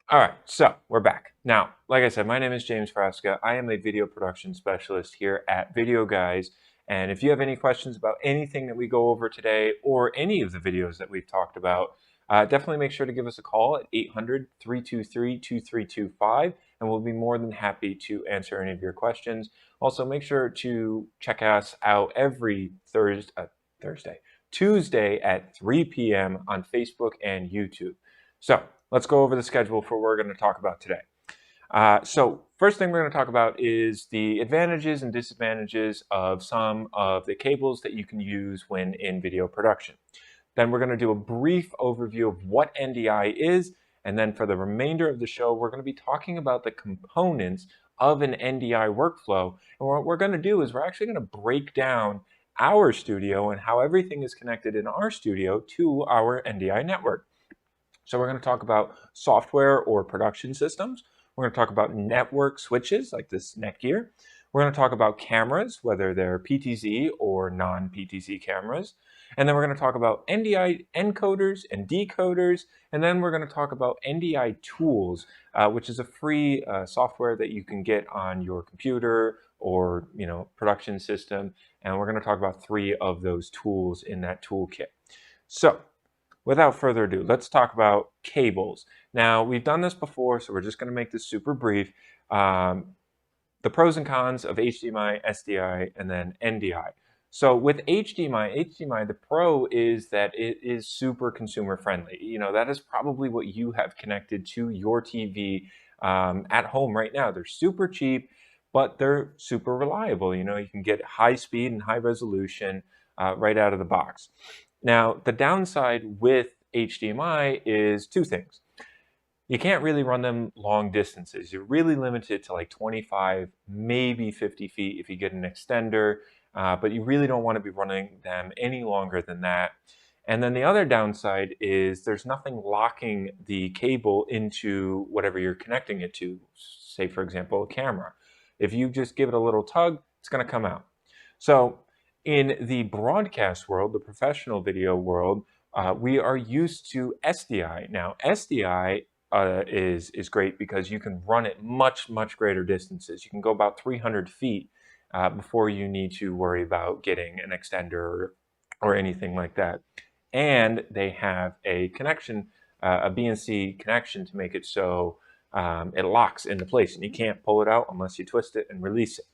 All right, so we're back. Now, like I said, my name is James Frasca. I am a video production specialist here at Videoguys. And if you have any questions about anything that we go over today or any of the videos that we've talked about, definitely make sure to give us a call at 800-323-2325, and we'll be more than happy to answer any of your questions. Also, make sure to check us out every Tuesday at 3 p.m. on Facebook and YouTube. So let's go over the schedule for what we're going to talk about today. So first thing we're going to talk about is the advantages and disadvantages of some of the cables that you can use when in video production. Then we're going to do a brief overview of what NDI is, and then for the remainder of the show, we're going to be talking about the components of an NDI workflow. And what we're going to do is we're actually going to break down our studio and how everything is connected in our studio to our NDI network. So we're going to talk about software or production systems. We're going to talk about network switches like this NETGEAR. We're going to talk about cameras, whether they're PTZ or non-PTZ cameras. And then we're going to talk about NDI encoders and decoders. And then we're going to talk about NDI Tools, which is a free software that you can get on your computer or production system. And we're going to talk about 3 of those tools in that toolkit. So without further ado, let's talk about cables. Now, we've done this before, so we're just going to make this super brief. The pros and cons of HDMI, SDI, and then NDI. So with HDMI, the pro is that it is super consumer friendly. That is probably what you have connected to your TV at home right now. They're super cheap, but they're super reliable. You can get high speed and high resolution right out of the box. Now, the downside with HDMI is 2 things. You can't really run them long distances. You're really limited to like 25, maybe 50 feet if you get an extender, but you really don't want to be running them any longer than that. And then the other downside is there's nothing locking the cable into whatever you're connecting it to, say, for example, a camera. If you just give it a little tug, it's going to come out. So in the broadcast world, the professional video world, we are used to SDI. Now, SDI is great because you can run it much greater distances. You can go about 300 feet before you need to worry about getting an extender or anything like that. And they have a connection, a BNC connection to make it so it locks into place, and you can't pull it out unless you twist it and release it.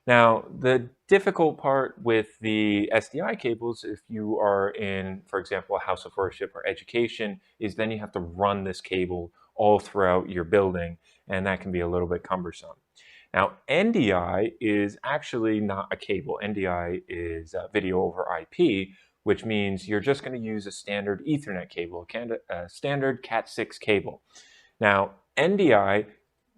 Now, the difficult part with the SDI cables, if you are in, for example, a house of worship or education, is then you have to run this cable all throughout your building, and that can be a little bit cumbersome. Now, NDI is actually not a cable. NDI is video over IP, which means you're just going to use a standard Ethernet cable, a standard Cat6 cable. Now, NDI,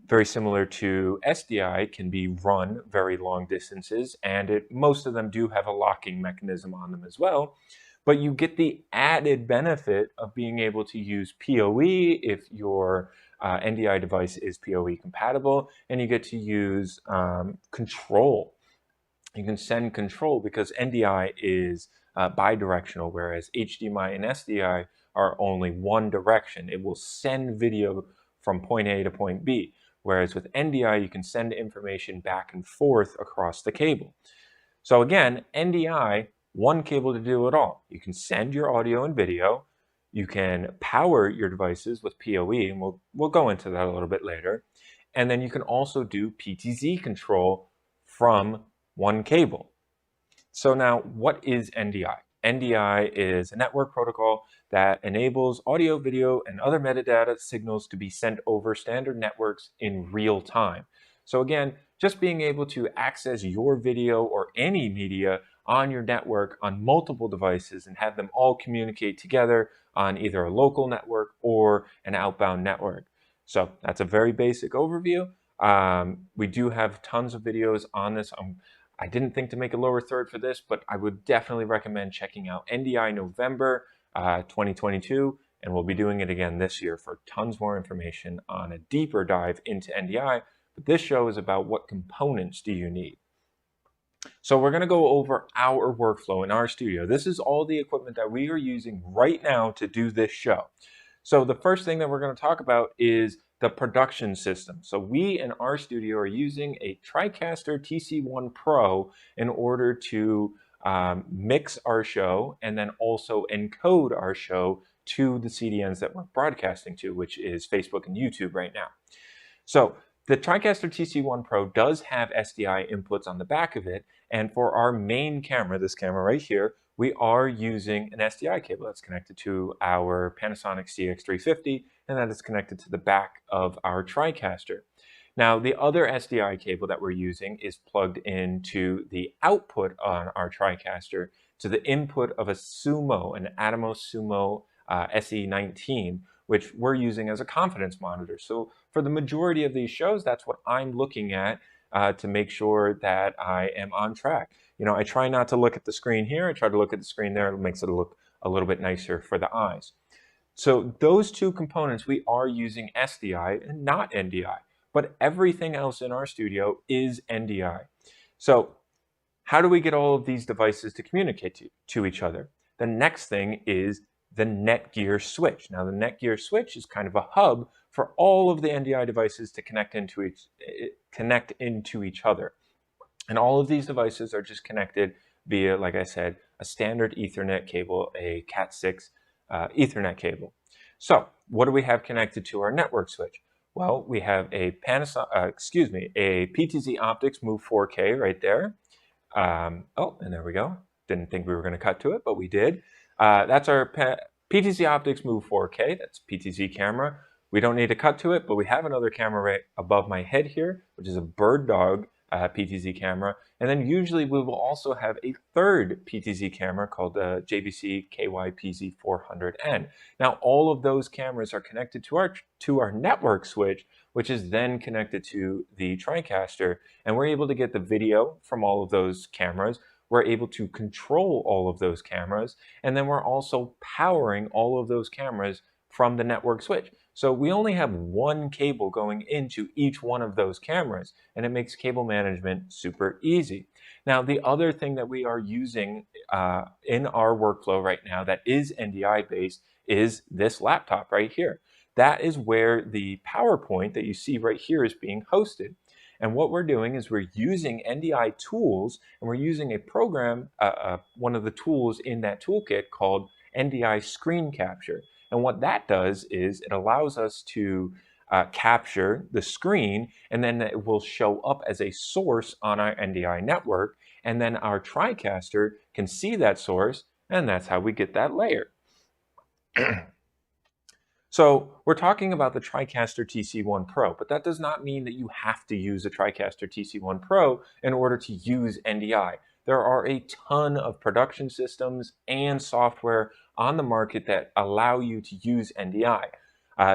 very similar to SDI, can be run very long distances, and most of them do have a locking mechanism on them as well. But you get the added benefit of being able to use PoE if your NDI device is PoE compatible, and you get to use control. You can send control because NDI is bidirectional, whereas HDMI and SDI are only one direction. It will send video from point A to point B. Whereas with NDI, you can send information back and forth across the cable. So again, NDI, one cable to do it all. You can send your audio and video. You can power your devices with PoE, and we'll go into that a little bit later. And then you can also do PTZ control from one cable. So now, what is NDI? NDI is a network protocol that enables audio, video, and other metadata signals to be sent over standard networks in real time. So again, just being able to access your video or any media on your network on multiple devices and have them all communicate together on either a local network or an outbound network. So that's a very basic overview. We do have tons of videos on this. I didn't think to make a lower third for this, but I would definitely recommend checking out NDI November 2022, and we'll be doing it again this year for tons more information on a deeper dive into NDI. But this show is about what components do you need. So we're going to go over our workflow in our studio. This is all the equipment that we are using right now to do this show. So the first thing that we're going to talk about is the production system. So we in our studio are using a TriCaster TC1 Pro in order to mix our show and then also encode our show to the CDNs that we're broadcasting to, which is Facebook and YouTube right now. So the TriCaster TC1 Pro does have SDI inputs on the back of it, and for our main camera, this camera right here, we are using an SDI cable that's connected to our Panasonic CX350, and that is connected to the back of our TriCaster. Now, the other SDI cable that we're using is plugged into the output on our TriCaster to the input of a Sumo, an Atomos Sumo SE19, which we're using as a confidence monitor. So for the majority of these shows, that's what I'm looking at to make sure that I am on track. You know, I try not to look at the screen here. I try to look at the screen there. It makes it look a little bit nicer for the eyes. So those two components, we are using SDI and not NDI, but everything else in our studio is NDI. So how do we get all of these devices to communicate to each other? The next thing is the NETGEAR switch. Now, the NETGEAR switch is kind of a hub for all of the NDI devices to connect into each other. And all of these devices are just connected via, like I said, a standard Ethernet cable, a Cat6 Ethernet cable. So what do we have connected to our network switch? Well, we have a a PTZ Optics Move 4K right there. Oh, and there we go. Didn't think we were going to cut to it, but we did. That's our PTZ Optics Move 4K. That's PTZ camera. We don't need to cut to it, but we have another camera right above my head here, which is a Bird Dog PTZ camera. And then usually we will also have a third PTZ camera called the JVC KY-PZ400N. Now, all of those cameras are connected to our network switch, which is then connected to the TriCaster. And we're able to get the video from all of those cameras. We're able to control all of those cameras, and then we're also powering all of those cameras from the network switch. So we only have one cable going into each one of those cameras, and it makes cable management super easy. Now, the other thing that we are using in our workflow right now that is NDI based is this laptop right here. That is where the PowerPoint that you see right here is being hosted. And what we're doing is we're using NDI Tools, and we're using a program, one of the tools in that toolkit called NDI Screen Capture. And what that does is it allows us to capture the screen, and then it will show up as a source on our NDI network. And then our TriCaster can see that source, and that's how we get that layer. So we're talking about the TriCaster TC1 Pro, but that does not mean that you have to use a TriCaster TC1 Pro in order to use NDI. There are a ton of production systems and software on the market that allow you to use NDI.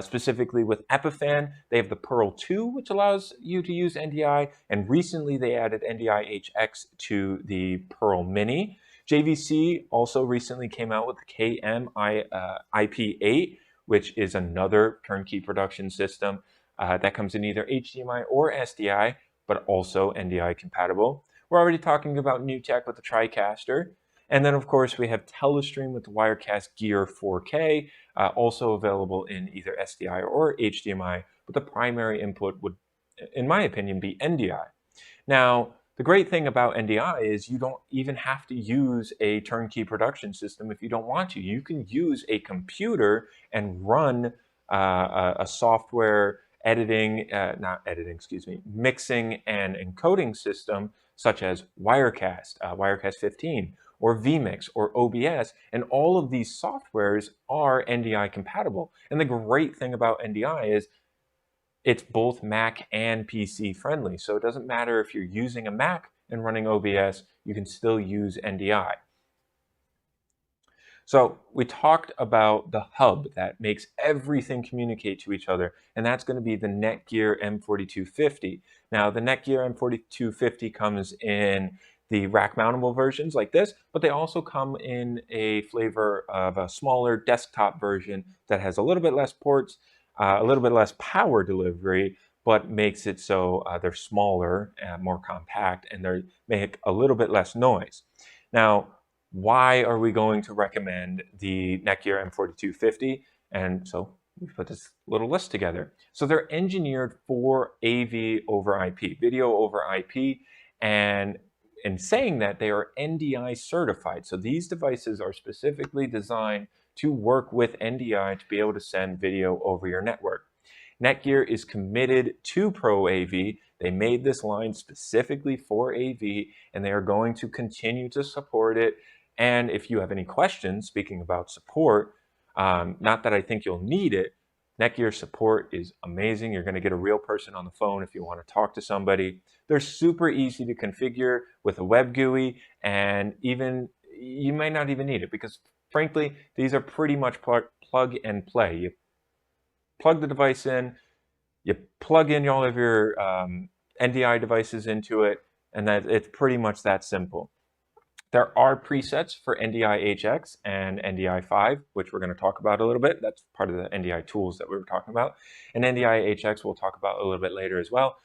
Specifically with Epiphan, they have the Pearl 2, which allows you to use NDI, and recently they added NDI HX to the Pearl Mini. JVC also recently came out with the IP8, which is another turnkey production system that comes in either HDMI or SDI, but also NDI compatible. We're already talking about new tech with the TriCaster. And then, of course, we have Telestream with the Wirecast Gear 4K, also available in either SDI or HDMI, but the primary input would, in my opinion, be NDI. Now, the great thing about NDI is you don't even have to use a turnkey production system if you don't want to. You can use a computer and run a software mixing and encoding system such as Wirecast, Wirecast 15, or vMix, or OBS, and all of these softwares are NDI compatible. And the great thing about NDI is it's both Mac and PC friendly. So it doesn't matter if you're using a Mac and running OBS, you can still use NDI. So we talked about the hub that makes everything communicate to each other, and that's going to be the NETGEAR M4250. Now, the NETGEAR M4250 comes in the rack-mountable versions like this, but they also come in a flavor of a smaller desktop version that has a little bit less ports, a little bit less power delivery, but makes it so they're smaller, more compact, and they make a little bit less noise. Now, why are we going to recommend the NETGEAR M4250? And so we put this little list together. So they're engineered for AV over IP, video over IP, and in saying that, they are NDI certified. So these devices are specifically designed to work with NDI to be able to send video over your network. NETGEAR is committed to Pro AV. They made this line specifically for AV, and they are going to continue to support it. And if you have any questions, speaking about support, not that I think you'll need it, NETGEAR support is amazing. You're going to get a real person on the phone if you want to talk to somebody. They're super easy to configure with a web GUI, and even you might not even need it because, frankly, these are pretty much plug and play. You plug the device in, you plug in all of your NDI devices into it, and that it's pretty much that simple. There are presets for NDI-HX and NDI-5, which we're going to talk about a little bit. That's part of the NDI tools that we were talking about. And NDI-HX we'll talk about a little bit later as well.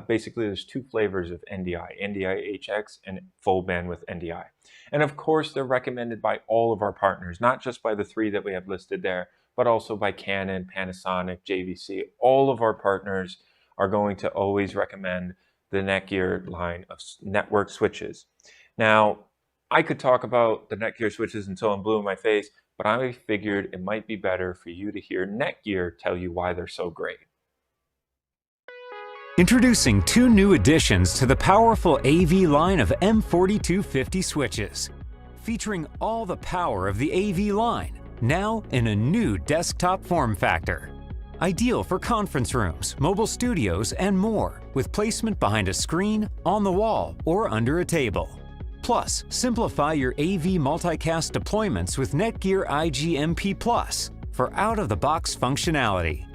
Basically, there's two flavors of NDI, NDI-HX and full bandwidth NDI. And of course, they're recommended by all of our partners, not just by the three that we have listed there, but also by Canon, Panasonic, JVC. All of our partners are going to always recommend the NETGEAR line of network switches. Now, I could talk about the NETGEAR switches until I'm blue in my face, but I figured it might be better for you to hear NETGEAR tell you why they're so great. Introducing two new additions to the powerful AV line of M4250 switches, featuring all the power of the AV line, now in a new desktop form factor. Ideal for conference rooms, mobile studios, and more, with placement behind a screen, on the wall, or under a table. Plus, simplify your AV multicast deployments with NETGEAR IGMP Plus for out-of-the-box functionality.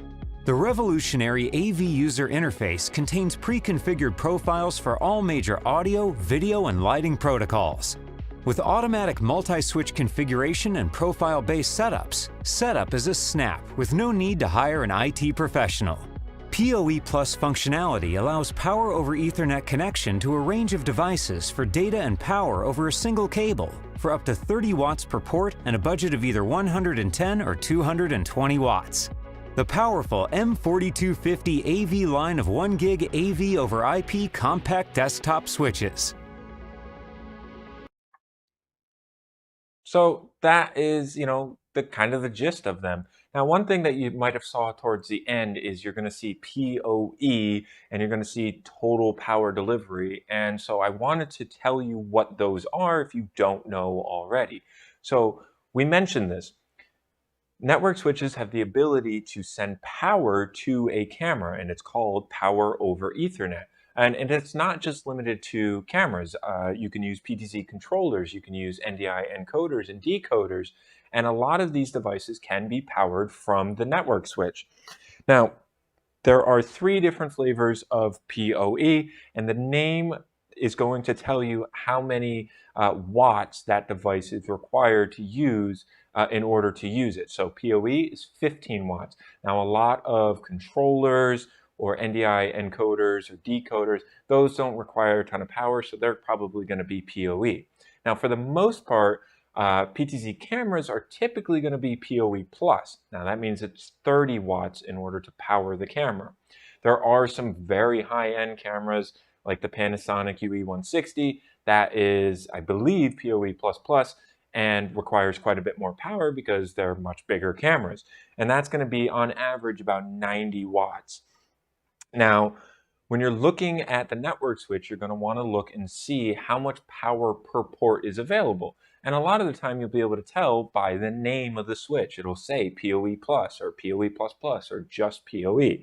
The revolutionary AV user interface contains pre-configured profiles for all major audio, video, and lighting protocols. With automatic multi-switch configuration and profile-based setups, setup is a snap with no need to hire an IT professional. PoE Plus functionality allows power over Ethernet connection to a range of devices for data and power over a single cable for up to 30 watts per port and a budget of either 110 or 220 watts. The powerful M4250 AV line of 1 gig AV over IP compact desktop switches. So that is, the kind of the gist of them. Now, one thing that you might have saw towards the end is you're going to see PoE and you're going to see total power delivery. And so I wanted to tell you what those are if you don't know already. So we mentioned this. Network switches have the ability to send power to a camera, and it's called power over Ethernet. And it's not just limited to cameras. You can use PTZ controllers, you can use NDI encoders and decoders, and a lot of these devices can be powered from the network switch. Now, there are three different flavors of PoE, and the name is going to tell you how many watts that device is required to use in order to use it. So PoE is 15 watts. Now, a lot of controllers or NDI encoders or decoders, those don't require a ton of power, so they're probably going to be PoE. Now, for the most part, PTZ cameras are typically going to be PoE plus. Now, that means it's 30 watts in order to power the camera. There are some very high-end cameras like the Panasonic UE160 that is, I believe, PoE plus plus and requires quite a bit more power because they're much bigger cameras. And that's going to be on average about 90 watts. Now, when you're looking at the network switch, you're going to want to look and see how much power per port is available. And a lot of the time you'll be able to tell by the name of the switch. It'll say PoE plus or PoE plus plus or just PoE.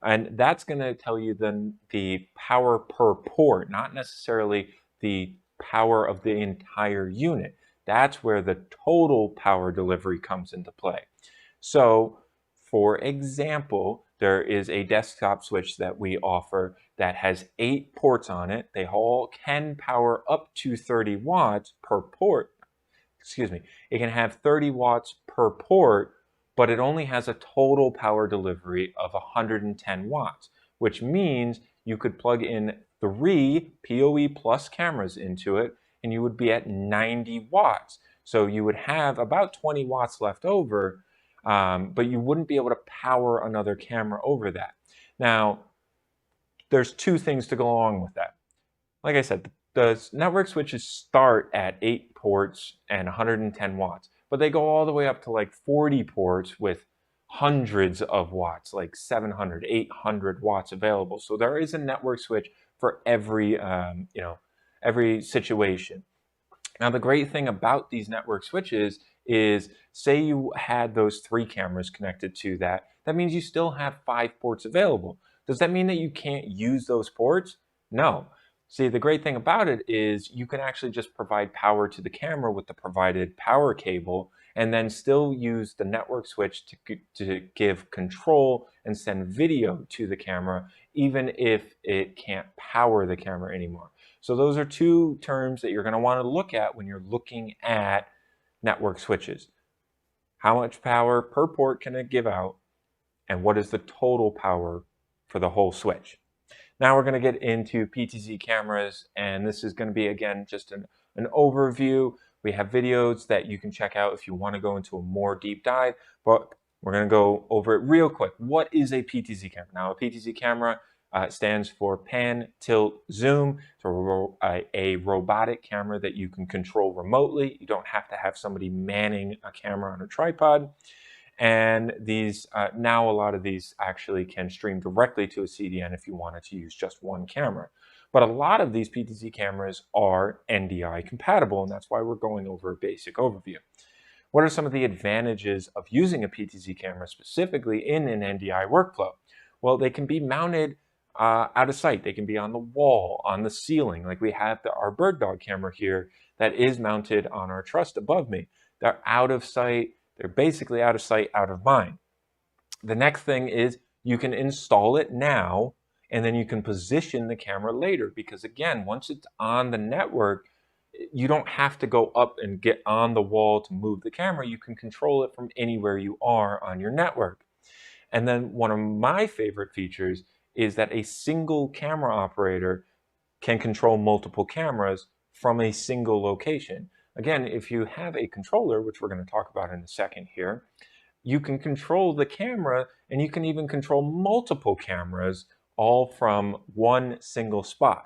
And that's going to tell you then the power per port, not necessarily the power of the entire unit. That's where the total power delivery comes into play. So, for example, there is a desktop switch that we offer that has 8 ports on it. They all can power up to 30 watts per port. Excuse me. It can have 30 watts per port, but it only has a total power delivery of 110 watts, which means you could plug in 3 PoE plus cameras into it, and you would be at 90 watts. So you would have about 20 watts left over but you wouldn't be able to power another camera over that. Now, there's two things to go along with that. Like I said, the network switches start at 8 ports and 110 watts, but they go all the way up to like 40 ports with hundreds of watts, like 700, 800 watts available. So there is a network switch for every, every situation. Now, the great thing about these network switches is, say you had those 3 cameras connected to that, that means you still have 5 ports available. Does that mean that you can't use those ports? No. See, the great thing about it is you can actually just provide power to the camera with the provided power cable and then still use the network switch to give control and send video to the camera, even if it can't power the camera anymore. So those are two terms that you're going to want to look at when you're looking at network switches. How much power per port can it give out, and what is the total power for the whole switch? Now we're going to get into PTZ cameras, and this is going to be, again, just an overview. We have videos that you can check out if you want to go into a more deep dive, but we're going to go over it real quick. What is a PTZ camera? Now, a PTZ camera stands for pan, tilt, zoom. So a robotic camera that you can control remotely. You don't have to have somebody manning a camera on a tripod. And these now a lot of these actually can stream directly to a CDN if you wanted to use just one camera. But a lot of these PTZ cameras are NDI compatible, and that's why we're going over a basic overview. What are some of the advantages of using a PTZ camera specifically in an NDI workflow? Well, they can be mounted out of sight. They can be on the wall, on the ceiling, like we have our bird dog camera here that is mounted on our truss above me. They're out of sight. They're basically out of sight, out of mind. The next thing is you can install it now, and then you can position the camera later, because again, once it's on the network, you don't have to go up and get on the wall to move the camera. You can control it from anywhere you are on your network. And then one of my favorite features is that a single camera operator can control multiple cameras from a single location. Again, if you have a controller, which we're going to talk about in a second here, you can control the camera, and you can even control multiple cameras all from one single spot.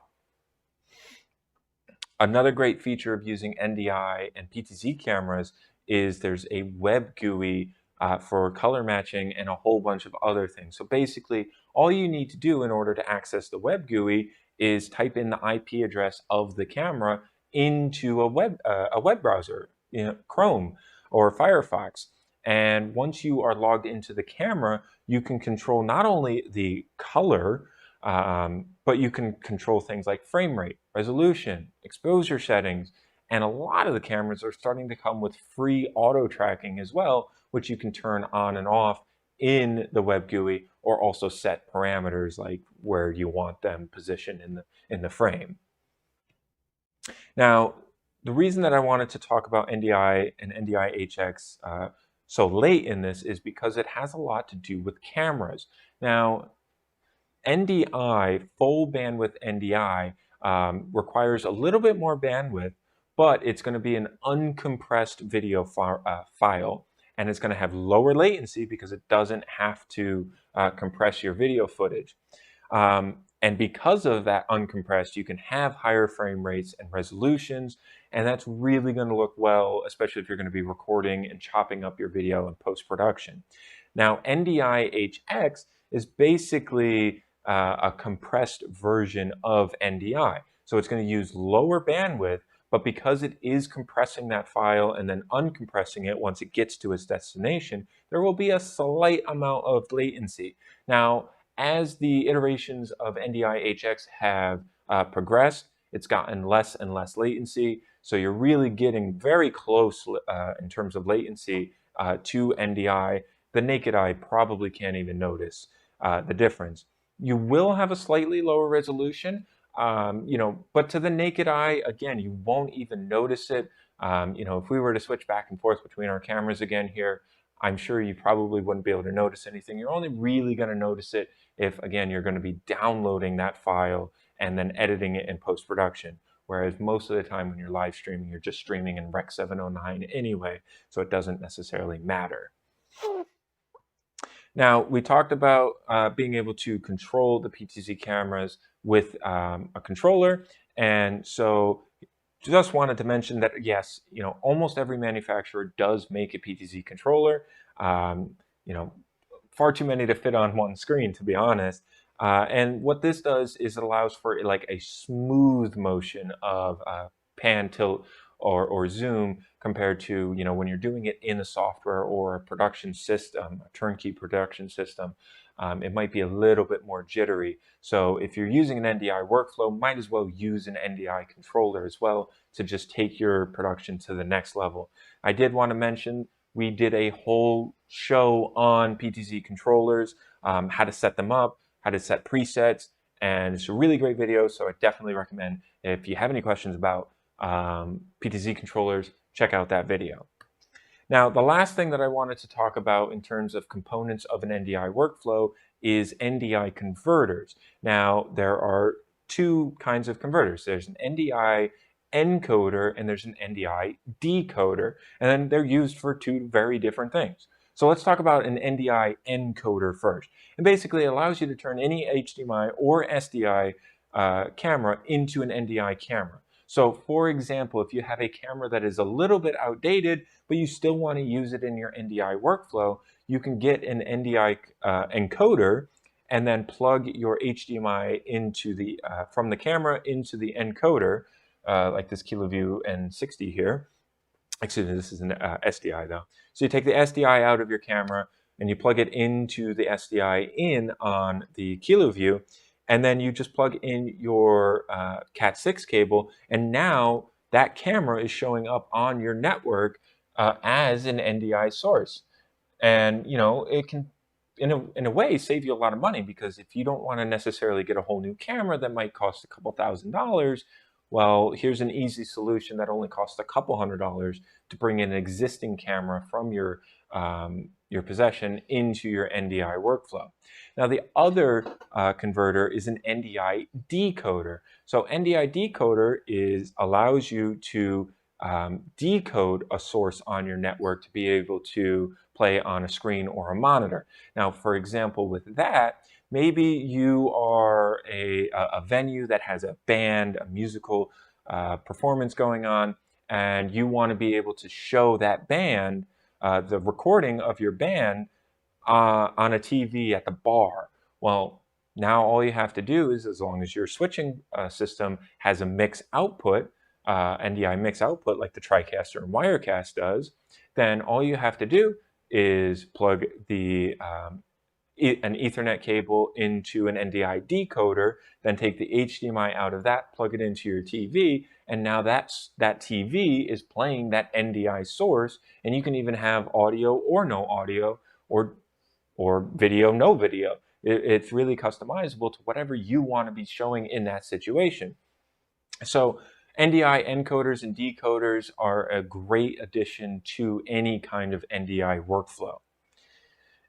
Another great feature of using NDI and PTZ cameras is there's a web GUI for color matching and a whole bunch of other things. So basically, all you need to do in order to access the web GUI is type in the IP address of the camera into a web browser, Chrome or Firefox. And once you are logged into the camera, you can control not only the color, but you can control things like frame rate, resolution, exposure settings, and a lot of the cameras are starting to come with free auto tracking as well, which you can turn on and off in the web GUI, or also set parameters like where you want them positioned in the frame. Now, the reason that I wanted to talk about NDI and NDI-HX so late in this is because it has a lot to do with cameras. Now, NDI, full bandwidth NDI, requires a little bit more bandwidth, but it's going to be an uncompressed video file, and it's going to have lower latency because it doesn't have to compress your video footage. And because of that uncompressed, you can have higher frame rates and resolutions, and that's really going to look well, especially if you're going to be recording and chopping up your video in post-production. Now, NDI-HX is basically a compressed version of NDI. So it's going to use lower bandwidth, but because it is compressing that file and then uncompressing it once it gets to its destination, there will be a slight amount of latency. Now, as the iterations of NDI-HX have progressed, it's gotten less and less latency. So you're really getting very close in terms of latency to NDI. The naked eye probably can't even notice the difference. You will have a slightly lower resolution, but to the naked eye, again, you won't even notice it. If we were to switch back and forth between our cameras again here, I'm sure you probably wouldn't be able to notice anything. You're only really going to notice it if, again, you're going to be downloading that file and then editing it in post-production. Whereas most of the time when you're live streaming, you're just streaming in Rec 709 anyway, so it doesn't necessarily matter. Now, we talked about being able to control the PTZ cameras with a controller. And so just wanted to mention that, yes, almost every manufacturer does make a PTZ controller. Um, you know, far too many to fit on one screen, to be honest. And what this does is it allows for like a smooth motion of pan, tilt, or zoom compared to when you're doing it in a software or a production system, a turnkey production system. It might be a little bit more jittery. So if you're using an NDI workflow, might as well use an NDI controller as well to just take your production to the next level. I did want to mention we did a whole show on PTZ controllers, how to set them up, how to set presets, and it's a really great video, so I definitely recommend if you have any questions about PTZ controllers, check out that video. Now, the last thing that I wanted to talk about in terms of components of an NDI workflow is NDI converters. Now, there are two kinds of converters. There's an NDI encoder and there's an NDI decoder, and then they're used for two very different things. So let's talk about an NDI encoder first. And basically, it allows you to turn any HDMI or SDI camera into an NDI camera. So for example, if you have a camera that is a little bit outdated, but you still want to use it in your NDI workflow, you can get an NDI encoder and then plug your HDMI into the from the camera into the encoder, like this KiloView N60 here. Excuse me, this is an SDI though. So you take the SDI out of your camera and you plug it into the SDI in on the KiloView, and then you just plug in your Cat6 cable, and now that camera is showing up on your network as an NDI source. And it can, in a way, save you a lot of money, because if you don't want to necessarily get a whole new camera that might cost a couple $1,000s, well, here's an easy solution that only costs a couple $100s to bring in an existing camera from your possession into your NDI workflow. Now, the other converter is an NDI decoder. So NDI decoder allows you to decode a source on your network to be able to play on a screen or a monitor. Now, for example, with that, maybe you are a venue that has a band, a musical performance going on, and you want to be able to show that band, the recording of your band, on a TV at the bar. Well, now all you have to do is, as long as your switching system has a mix output, NDI mix output like the TriCaster and Wirecast does, then all you have to do is plug an Ethernet cable into an NDI decoder, then take the HDMI out of that, plug it into your TV, and now that TV is playing that NDI source, and you can even have audio or no audio, or video, no video. It's really customizable to whatever you want to be showing in that situation. So NDI encoders and decoders are a great addition to any kind of NDI workflow.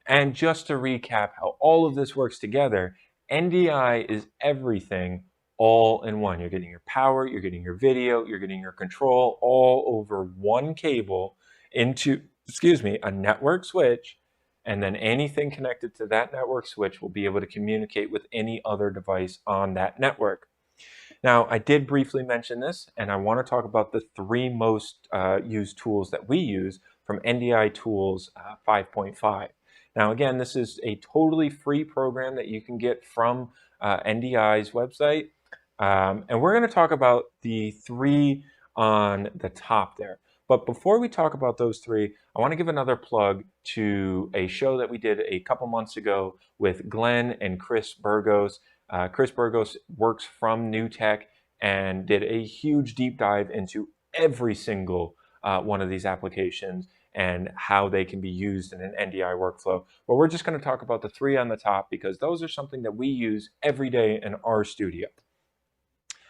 And just to recap how all of this works together, NDI is everything all in one. You're getting your power, you're getting your video, you're getting your control all over one cable into, a network switch, and then anything connected to that network switch will be able to communicate with any other device on that network. Now, I did briefly mention this, and I want to talk about the three most used tools that we use from NDI Tools 5.5. Now, again, this is a totally free program that you can get from NDI's website. And we're going to talk about the three on the top there. But before we talk about those three, I want to give another plug to a show that we did a couple months ago with Glenn and Chris Burgos. Chris Burgos works from NewTek and did a huge deep dive into every single one of these applications and how they can be used in an NDI workflow. But we're just going to talk about the three on the top because those are something that we use every day in our studio.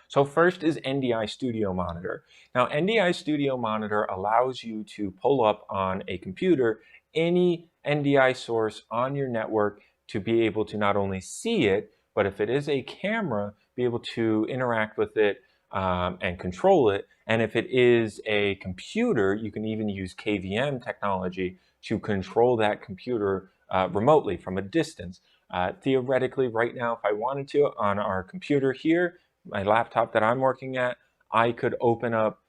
So first is NDI Studio Monitor. Now, NDI Studio Monitor allows you to pull up on a computer any NDI source on your network to be able to not only see it, but if it is a camera, be able to interact with it and control it. And if it is a computer, you can even use KVM technology to control that computer remotely from a distance. Theoretically, right now, if I wanted to, on our computer here, my laptop that I'm working at, I could open up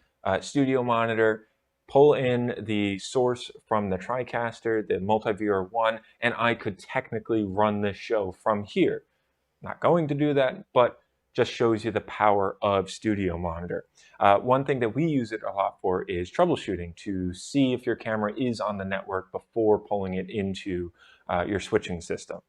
Studio Monitor, pull in the source from the TriCaster, the multi-viewer 1, and I could technically run this show from here. Not going to do that, but just shows you the power of Studio Monitor. One thing that we use it a lot for is troubleshooting, to see if your camera is on the network before pulling it into your switching system.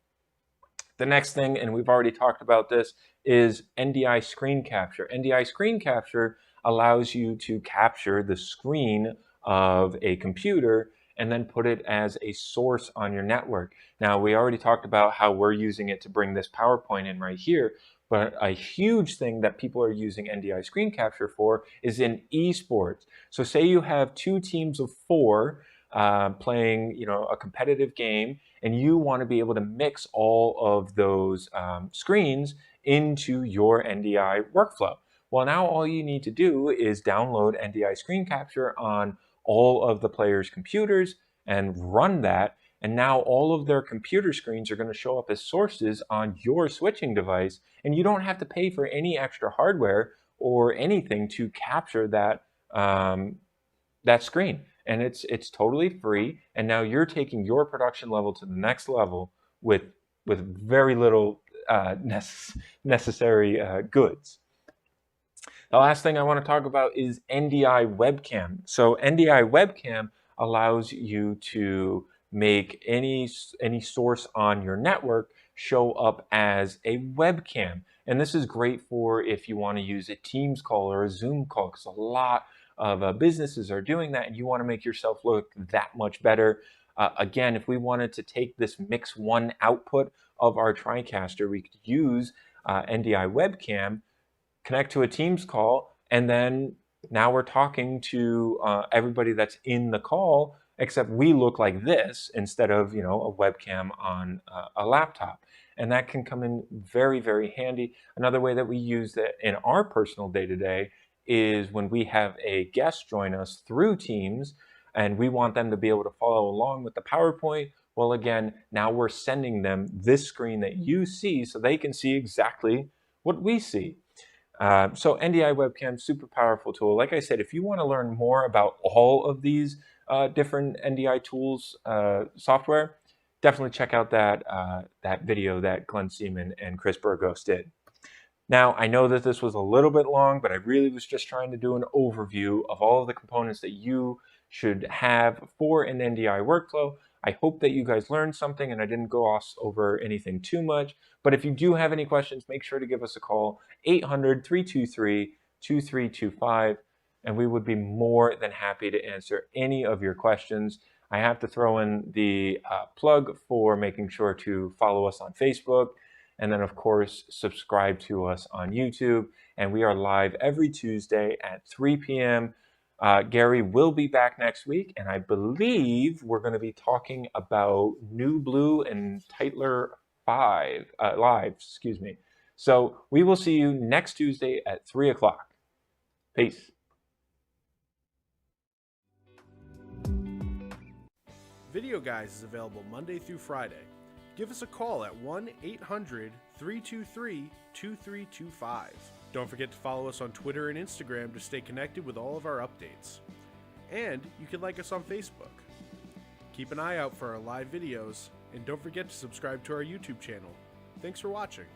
The next thing, and we've already talked about this, is NDI screen capture. NDI screen capture allows you to capture the screen of a computer and then put it as a source on your network. Now, we already talked about how we're using it to bring this PowerPoint in right here, but a huge thing that people are using NDI screen capture for is in esports. So say you have 2 teams of 4 playing, a competitive game, and you want to be able to mix all of those screens into your NDI workflow. Well, now all you need to do is download NDI screen capture on all of the players' computers and run that. And now all of their computer screens are going to show up as sources on your switching device, and you don't have to pay for any extra hardware or anything to capture that that screen. And it's totally free. And now you're taking your production level to the next level with very little necessary goods. The last thing I want to talk about is NDI webcam. So NDI webcam allows you to make any source on your network show up as a webcam. And this is great for if you want to use a Teams call or a Zoom call, because a lot of businesses are doing that, and you want to make yourself look that much better. Again, if we wanted to take this Mix 1 output of our TriCaster, we could use NDI webcam, connect to a Teams call, and then now we're talking to everybody that's in the call, except we look like this instead of, a webcam on a laptop. And that can come in very, very handy. Another way that we use that in our personal day-to-day is when we have a guest join us through Teams and we want them to be able to follow along with the PowerPoint. Well, again, now we're sending them this screen that you see so they can see exactly what we see. So NDI webcam, super powerful tool. Like I said, if you want to learn more about all of these different NDI tools software, definitely check out that video that Glenn Seaman and Chris Burgos did. Now, I know that this was a little bit long, but I really was just trying to do an overview of all of the components that you should have for an NDI workflow. I hope that you guys learned something and I didn't go over anything too much. But if you do have any questions, make sure to give us a call, 800-323-2325, and we would be more than happy to answer any of your questions. I have to throw in the plug for making sure to follow us on Facebook, and then, of course, subscribe to us on YouTube. And we are live every Tuesday at 3 p.m. Gary will be back next week, and I believe we're going to be talking about New Blue and Titler Live. So we will see you next Tuesday at 3 o'clock. Peace. Videoguys is available Monday through Friday. Give us a call at 1-800-323-2325. Don't forget to follow us on Twitter and Instagram to stay connected with all of our updates. And you can like us on Facebook. Keep an eye out for our live videos, and don't forget to subscribe to our YouTube channel. Thanks for watching.